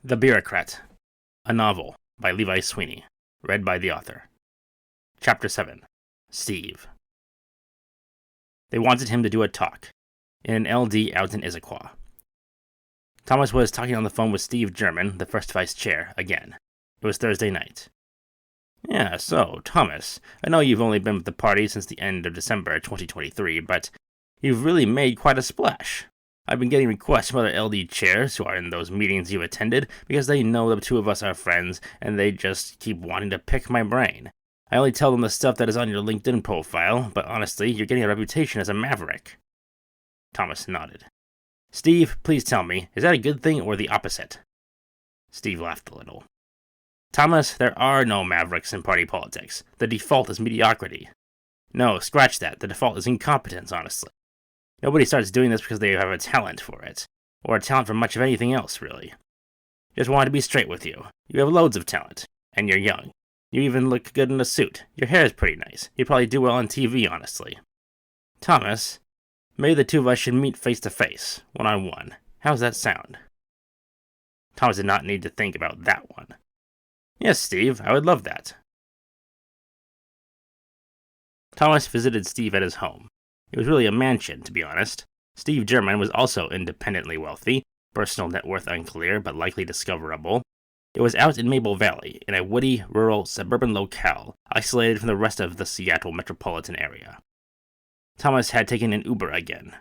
The Bureaucrat, a novel by Levi Sweeney, read by the author. Chapter 7. Steve. They wanted him to do a talk in an LD out in Issaquah. Thomas was talking on the phone with Steve German, the first vice chair, again. It was Thursday night. Yeah, so, Thomas, I know you've only been with the party since the end of December 2023, but you've really made quite a splash. I've been getting requests from other LD chairs who are in those meetings you attended because they know the two of us are friends and they just keep wanting to pick my brain. I only tell them the stuff that is on your LinkedIn profile, but honestly, you're getting a reputation as a maverick. Thomas nodded. Steve, please tell me, is that a good thing or the opposite? Steve laughed a little. Thomas, there are no mavericks in party politics. The default is mediocrity. No, scratch that. The default is incompetence, honestly. Nobody starts doing this because they have a talent for it, or a talent for much of anything else, really. Just wanted to be straight with you. You have loads of talent, and you're young. You even look good in a suit. Your hair is pretty nice. You'd probably do well on TV, honestly. Thomas, maybe the two of us should meet face to face, one-on-one. How's that sound? Thomas did not need to think about that one. Yes, Steve, I would love that. Thomas visited Steve at his home. It was really a mansion, to be honest. Steve German was also independently wealthy, personal net worth unclear, but likely discoverable. It was out in Maple Valley, in a woody, rural, suburban locale, isolated from the rest of the Seattle metropolitan area. Thomas had taken an Uber again.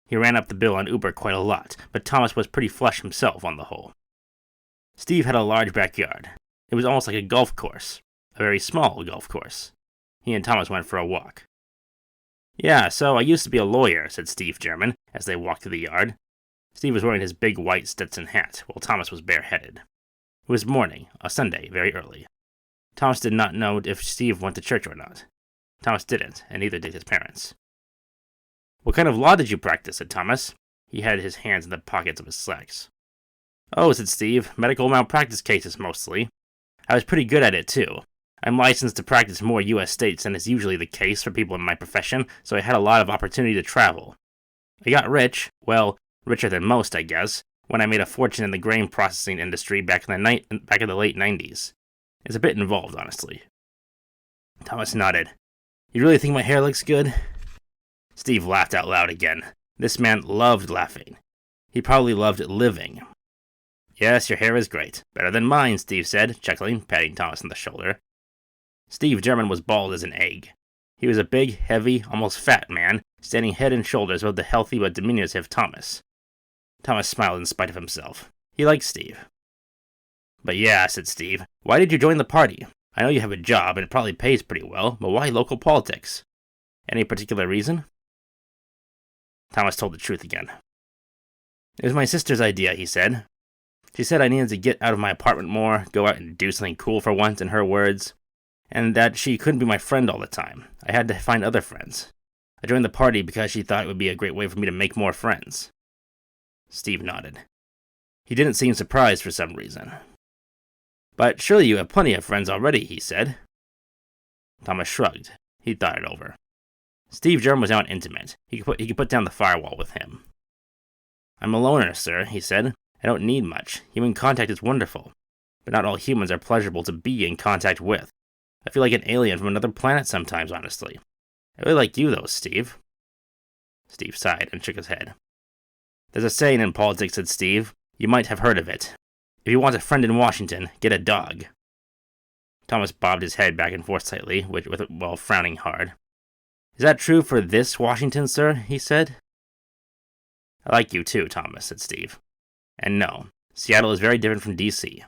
He ran up the bill on Uber quite a lot, but Thomas was pretty flush himself on the whole. Steve had a large backyard. It was almost like a golf course, a very small golf course. He and Thomas went for a walk. Yeah, so I used to be a lawyer, said Steve German, as they walked through the yard. Steve was wearing his big white Stetson hat, while Thomas was bareheaded. It was morning, a Sunday, very early. Thomas did not know if Steve went to church or not. Thomas didn't, and neither did his parents. What kind of law did you practice, said Thomas. He had his hands in the pockets of his slacks. Oh, said Steve, medical malpractice cases mostly. I was pretty good at it, too. I'm licensed to practice more U.S. states than is usually the case for people in my profession, so I had a lot of opportunity to travel. I got rich, well, richer than most, I guess, when I made a fortune in the grain processing industry back in the late 90s. It's a bit involved, honestly. Thomas nodded. You really think my hair looks good? Steve laughed out loud again. This man loved laughing. He probably loved living. Yes, your hair is great. Better than mine, Steve said, chuckling, patting Thomas on the shoulder. Steve German was bald as an egg. He was a big, heavy, almost fat man, standing head and shoulders above the healthy but diminutive Thomas. Thomas smiled in spite of himself. He liked Steve. But yeah, said Steve, why did you join the party? I know you have a job and it probably pays pretty well, but why local politics? Any particular reason? Thomas told the truth again. It was my sister's idea, he said. She said I needed to get out of my apartment more, go out and do something cool for once, in her words. And that she couldn't be my friend all the time. I had to find other friends. I joined the party because she thought it would be a great way for me to make more friends. Steve nodded. He didn't seem surprised for some reason. But surely you have plenty of friends already, he said. Thomas shrugged. He thought it over. Steve German was not intimate. He could put down the firewall with him. I'm a loner, sir, he said. I don't need much. Human contact is wonderful. But not all humans are pleasurable to be in contact with. I feel like an alien from another planet sometimes, honestly. I really like you, though, Steve. Steve sighed and shook his head. There's a saying in politics, said Steve. You might have heard of it. If you want a friend in Washington, get a dog. Thomas bobbed his head back and forth slightly, while frowning hard. Is that true for this Washington, sir? He said. I like you too, Thomas, said Steve. And no, Seattle is very different from D.C.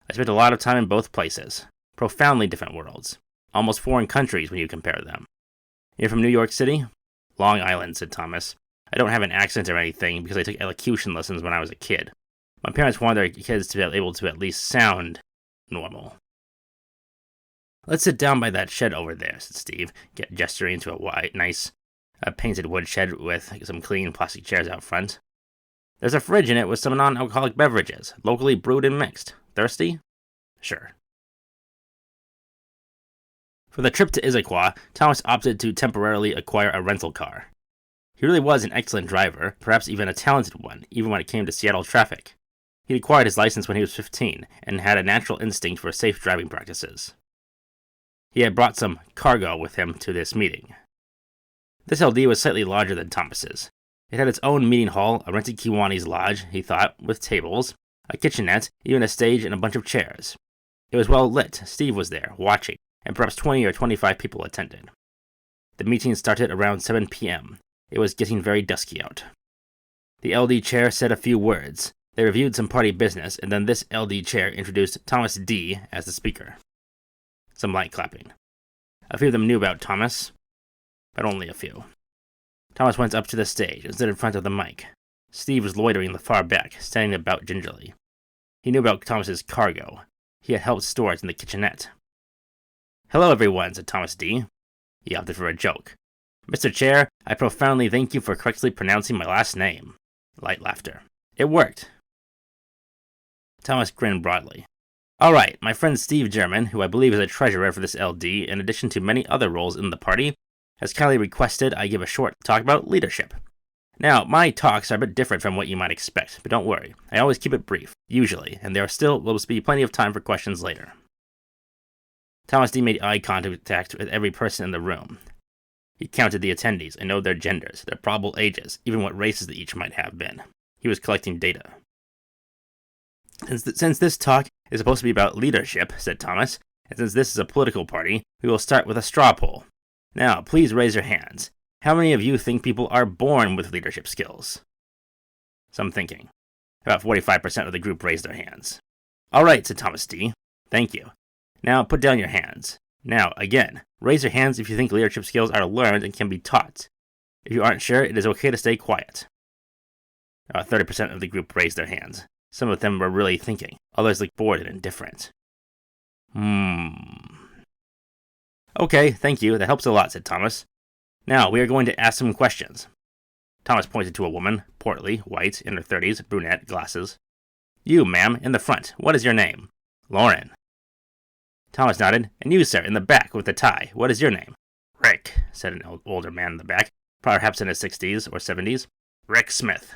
I spent a lot of time in both places. Profoundly different worlds. Almost foreign countries when you compare them. You're from New York City? Long Island, said Thomas. I don't have an accent or anything because I took elocution lessons when I was a kid. My parents wanted their kids to be able to at least sound normal. Let's sit down by that shed over there, said Steve, gesturing to a nice, painted wood shed with some clean plastic chairs out front. There's a fridge in it with some non-alcoholic beverages, locally brewed and mixed. Thirsty? Sure. For the trip to Issaquah, Thomas opted to temporarily acquire a rental car. He really was an excellent driver, perhaps even a talented one, even when it came to Seattle traffic. He acquired his license when he was 15 and had a natural instinct for safe driving practices. He had brought some cargo with him to this meeting. This LD was slightly larger than Thomas's. It had its own meeting hall, a rented Kiwani's lodge, he thought, with tables, a kitchenette, even a stage and a bunch of chairs. It was well lit. Steve was there, watching, and perhaps 20 or 25 people attended. The meeting started around 7 p.m. It was getting very dusky out. The LD chair said a few words. They reviewed some party business, and then this LD chair introduced Thomas D. as the speaker. Some light clapping. A few of them knew about Thomas, but only a few. Thomas went up to the stage and stood in front of the mic. Steve was loitering in the far back, standing about gingerly. He knew about Thomas's cargo. He had helped store it in the kitchenette. "Hello, everyone," said Thomas D. He opted for a joke. "Mr. Chair, I profoundly thank you for correctly pronouncing my last name." Light laughter. "It worked." Thomas grinned broadly. "All right, my friend Steve German, who I believe is a treasurer for this LD, in addition to many other roles in the party, has kindly requested I give a short talk about leadership. Now, my talks are a bit different from what you might expect, but don't worry. I always keep it brief, usually, and there still will be plenty of time for questions later." Thomas D. made eye contact with every person in the room. He counted the attendees and noted their genders, their probable ages, even what races they each might have been. He was collecting data. Since this talk is supposed to be about leadership," said Thomas, "and since this is a political party, we will start with a straw poll. Now, please raise your hands. How many of you think people are born with leadership skills?" Some thinking. About 45% of the group raised their hands. "All right," said Thomas D. "Thank you. Now put down your hands. Now, again, raise your hands if you think leadership skills are learned and can be taught. If you aren't sure, it is okay to stay quiet." About 30% of the group raised their hands. Some of them were really thinking. Others looked bored and indifferent. "Okay, thank you. That helps a lot," said Thomas. "Now, we are going to ask some questions." Thomas pointed to a woman, portly, white, in her 30s, brunette, glasses. "You, ma'am, in the front. What is your name?" "Lauren." Thomas nodded. "And you, sir, in the back, with the tie. What is your name?" "Rick," said an older man in the back, perhaps in his 60s or 70s. "Rick Smith."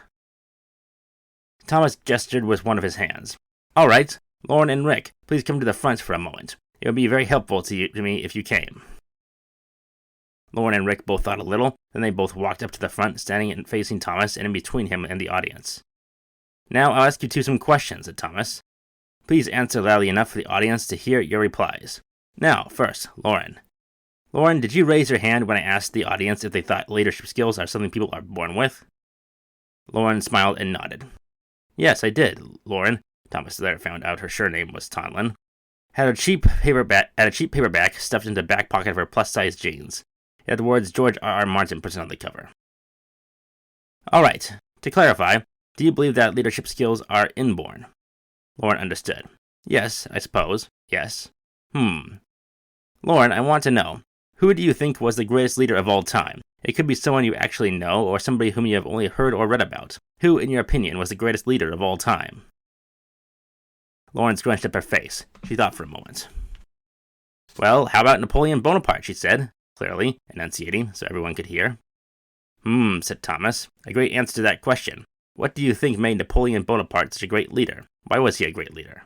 Thomas gestured with one of his hands. "All right, Lauren and Rick, please come to the front for a moment. It would be very helpful to me if you came." Lauren and Rick both thought a little, then they both walked up to the front, standing and facing Thomas and in between him and the audience. "Now I'll ask you some questions," said Thomas. "Please answer loudly enough for the audience to hear your replies. Now, first, Lauren. Lauren, did you raise your hand when I asked the audience if they thought leadership skills are something people are born with?" Lauren smiled and nodded. "Yes, I did, Lauren." Thomas later found out her surname was Tonlin. Had a cheap paperback stuffed into the back pocket of her plus-sized jeans. It had the words George R. R. Martin printed on the cover. "All right. To clarify, do you believe that leadership skills are inborn?" Lauren understood. "Yes, I suppose. Yes." "Lauren, I want to know, who do you think was the greatest leader of all time? It could be someone you actually know, or somebody whom you have only heard or read about. Who, in your opinion, was the greatest leader of all time?" Lauren scrunched up her face. She thought for a moment. "Well, how about Napoleon Bonaparte?" she said, clearly, enunciating so everyone could hear. Said Thomas. "A great answer to that question. What do you think made Napoleon Bonaparte such a great leader? Why was he a great leader?"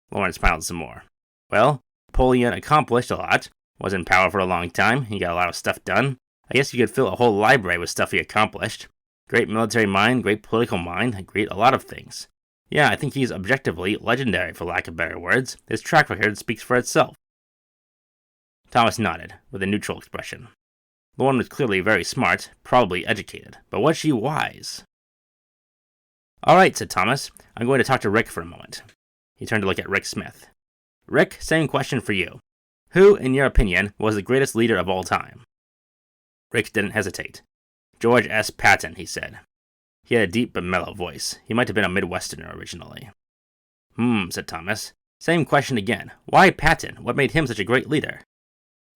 Lauren smiled some more. "Well, Napoleon accomplished a lot, was in power for a long time, he got a lot of stuff done. I guess you could fill a whole library with stuff he accomplished. Great military mind, great political mind, great a lot of things. Yeah, I think he's objectively legendary, for lack of better words. His track record speaks for itself." Thomas nodded, with a neutral expression. Lauren was clearly very smart, probably educated, but was she wise? "All right," said Thomas. "I'm going to talk to Rick for a moment." He turned to look at Rick Smith. "Rick, same question for you. Who, in your opinion, was the greatest leader of all time?" Rick didn't hesitate. "George S. Patton," he said. He had a deep but mellow voice. He might have been a Midwesterner originally. Said Thomas. "Same question again. Why Patton? What made him such a great leader?"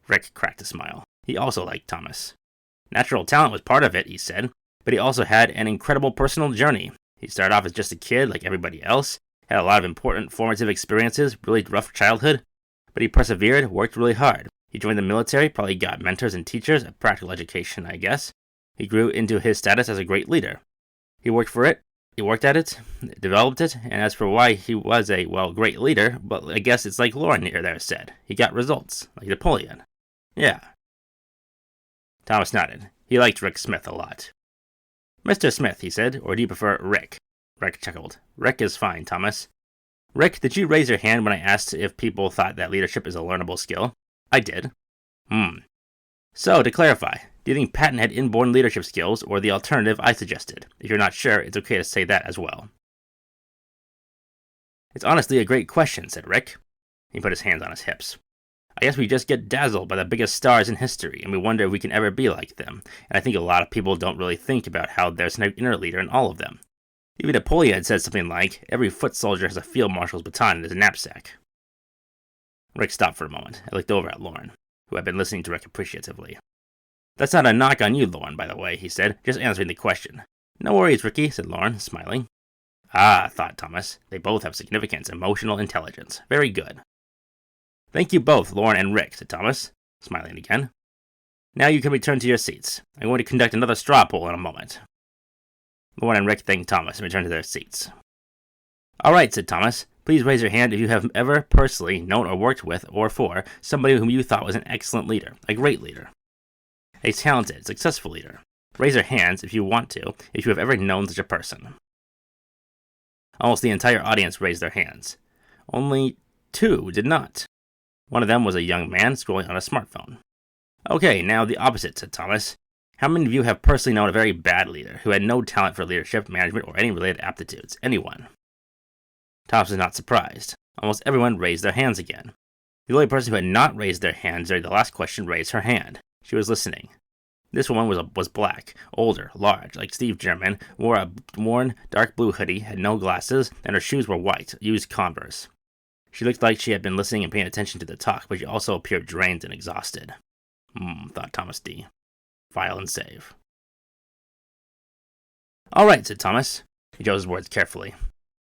Rick cracked a smile. He also liked Thomas. "Natural talent was part of it," he said, "but he also had an incredible personal journey. He started off as just a kid like everybody else, had a lot of important formative experiences, really rough childhood, but he persevered, worked really hard. He joined the military, probably got mentors and teachers, a practical education, I guess. He grew into his status as a great leader. He worked for it, He worked at it, developed it, and as for why he was a, well, great leader, but I guess it's like Lauren here there said. He got results, like Napoleon. Yeah. Thomas nodded. He liked Rick Smith a lot. Mr. Smith, he said, or do you prefer Rick? Rick chuckled. Rick is fine, Thomas. Rick, did you raise your hand when I asked if people thought that leadership is a learnable skill? I did. So, to clarify, do you think Patton had inborn leadership skills, or the alternative I suggested? If you're not sure, it's okay to say that as well. It's honestly a great question, said Rick. He put his hands on his hips. I guess we just get dazzled by the biggest stars in history, and we wonder if we can ever be like them, and I think a lot of people don't really think about how there's an inner leader in all of them. Even Napoleon had said something like, every foot soldier has a field marshal's baton in his knapsack. Rick stopped for a moment and looked over at Lauren, who had been listening to Rick appreciatively. That's not a knock on you, Lauren, by the way, he said, just answering the question. No worries, Ricky, said Lauren, smiling. Ah, thought Thomas, they both have significant emotional intelligence. Very good. Thank you both, Lauren and Rick, said Thomas, smiling again. Now you can return to your seats. I'm going to conduct another straw poll in a moment. Lauren and Rick thanked Thomas and returned to their seats. All right, said Thomas. Please raise your hand if you have ever personally known or worked with or for somebody whom you thought was an excellent leader, a great leader, a talented, successful leader. Raise your hands if you want to, if you have ever known such a person. Almost the entire audience raised their hands. Only 2 did not. One of them was a young man scrolling on a smartphone. Okay, now the opposite, said Thomas. How many of you have personally known a very bad leader who had no talent for leadership, management, or any related aptitudes? Anyone? Thomas was not surprised. Almost everyone raised their hands again. The only person who had not raised their hands during the last question raised her hand. She was listening. This woman was black, older, large, like Steve German, wore a worn, dark blue hoodie, had no glasses, and her shoes were white, used Converse. She looked like she had been listening and paying attention to the talk, but she also appeared drained and exhausted. Thought Thomas D. File and save. All right, said Thomas. He chose his words carefully.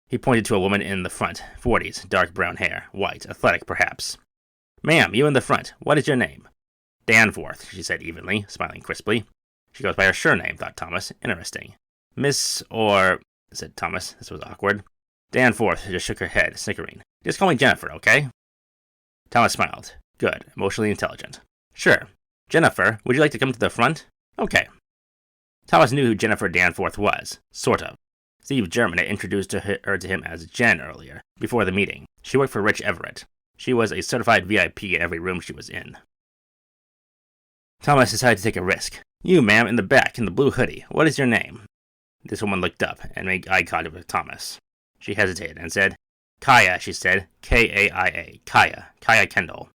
He pointed to a woman in the front, 40s, dark brown hair, white, athletic perhaps. Ma'am, you in the front, what is your name? Danforth, she said evenly, smiling crisply. She goes by her surname, thought Thomas. Interesting. Miss or... said Thomas. This was awkward. Danforth just shook her head, snickering. Just call me Jennifer, okay? Thomas smiled. Good. Emotionally intelligent. Sure. Jennifer, would you like to come to the front? Okay. Thomas knew who Jennifer Danforth was. Sort of. Steve German had introduced her to him as Jen earlier, before the meeting. She worked for Rich Everett. She was a certified VIP in every room she was in. Thomas decided to take a risk. You, ma'am, in the back, in the blue hoodie. What is your name? This woman looked up and made eye contact with Thomas. She hesitated and said, Kaya, she said. K-A-I-A. Kaya. Kaya Kendall.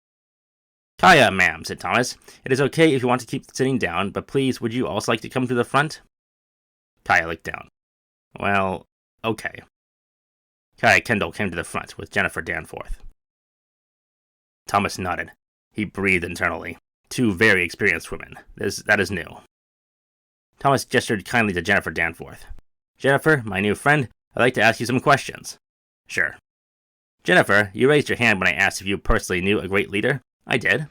Kaya, ma'am, said Thomas. It is okay if you want to keep sitting down, but please, would you also like to come to the front? Kaya looked down. Well, okay. Kaya Kendall came to the front with Jennifer Danforth. Thomas nodded. He breathed internally. 2 very experienced women. That is new. Thomas gestured kindly to Jennifer Danforth. Jennifer, my new friend, I'd like to ask you some questions. Sure. Jennifer, you raised your hand when I asked if you personally knew a great leader. I did.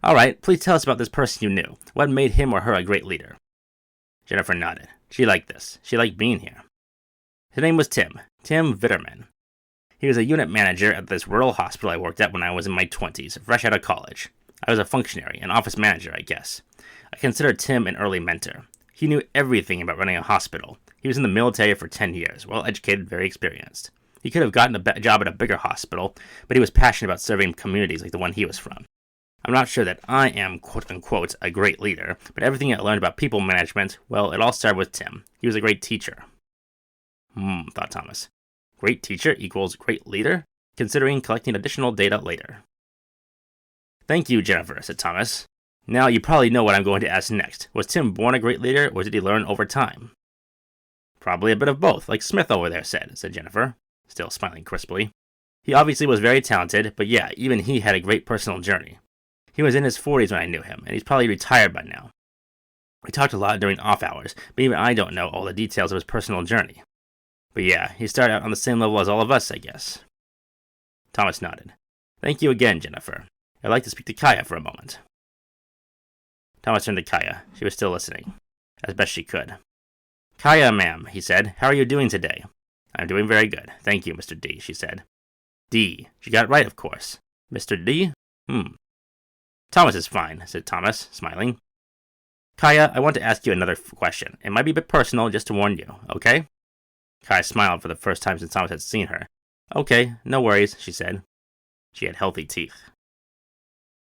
All right, please tell us about this person you knew. What made him or her a great leader? Jennifer nodded. She liked this. She liked being here. His name was Tim Vitterman. He was a unit manager at this rural hospital I worked at when I was in my 20s, fresh out of college. I was a functionary, an office manager, I guess. I considered Tim an early mentor. He knew everything about running a hospital. He was in the military for 10 years, well-educated, very experienced. He could have gotten a job at a bigger hospital, but he was passionate about serving communities like the one he was from. I'm not sure that I am, quote-unquote, a great leader, but everything I learned about people management, well, it all started with Tim. He was a great teacher. Thought Thomas. Great teacher equals great leader? Considering collecting additional data later. Thank you, Jennifer, said Thomas. Now you probably know what I'm going to ask next. Was Tim born a great leader, or did he learn over time? Probably a bit of both, like Smith over there said Jennifer, still smiling crisply. He obviously was very talented, but yeah, even he had a great personal journey. He was in his 40s when I knew him, and he's probably retired by now. We talked a lot during off hours, but even I don't know all the details of his personal journey. But yeah, he started out on the same level as all of us, I guess. Thomas nodded. Thank you again, Jennifer. I'd like to speak to Kaya for a moment. Thomas turned to Kaya. She was still listening, as best she could. Kaya, ma'am, he said. How are you doing today? I'm doing very good. Thank you, Mr. D, she said. D. She got it right, of course. Mr. D? Thomas is fine, said Thomas, smiling. Kaya, I want to ask you another question. It might be a bit personal, just to warn you, okay? Kaya smiled for the first time since Thomas had seen her. Okay, no worries, she said. She had healthy teeth.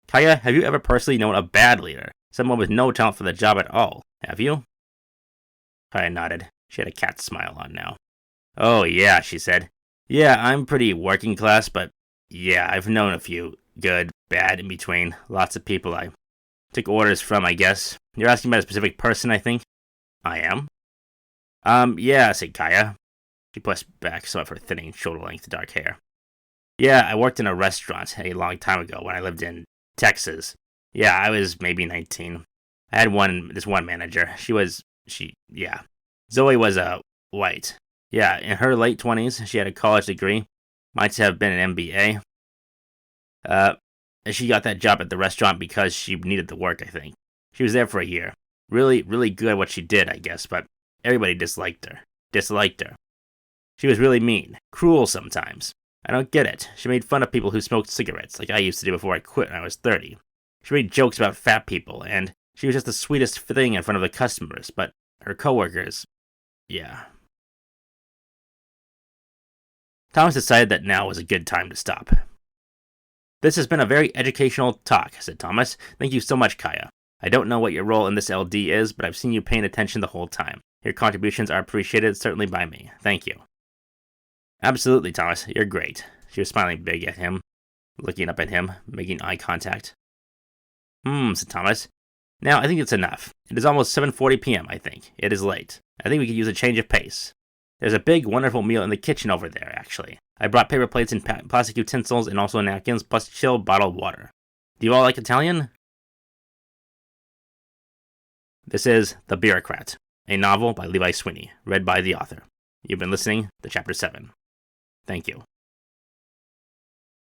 Kaya, have you ever personally known a bad leader? Someone with no talent for the job at all, have you? Kaya nodded. She had a cat smile on now. Oh, yeah, she said. Yeah, I'm pretty working class, but yeah, I've known a few. Good, bad, in between. Lots of people I took orders from, I guess. You're asking about a specific person, I think? I am. Yeah, said Kaya. She pushed back some of her thinning, shoulder-length dark hair. Yeah, I worked in a restaurant a long time ago when I lived in Texas. Yeah, I was maybe 19. I had this one manager. Yeah. Zoe was white. Yeah, in her late 20s, she had a college degree. Might have been an MBA. She got that job at the restaurant because she needed the work, I think. She was there for a year. Really, really good at what she did, I guess, but everybody disliked her. She was really mean, cruel sometimes. I don't get it. She made fun of people who smoked cigarettes, like I used to do before I quit when I was 30. She made jokes about fat people, and she was just the sweetest thing in front of the customers, but her coworkers, yeah. Thomas decided that now was a good time to stop. This has been a very educational talk, said Thomas. Thank you so much, Kaya. I don't know what your role in this LD is, but I've seen you paying attention the whole time. Your contributions are appreciated, certainly by me. Thank you. Absolutely, Thomas. You're great. She was smiling big at him, looking up at him, making eye contact. Said Thomas. Now, I think it's enough. It is almost 7:40 p.m., I think. It is late. I think we could use a change of pace. There's a big, wonderful meal in the kitchen over there, actually. I brought paper plates and plastic utensils and also napkins, plus chilled bottled water. Do you all like Italian? This is The Bureaucrat, a novel by Levi Sweeney, read by the author. You've been listening to Chapter 7. Thank you.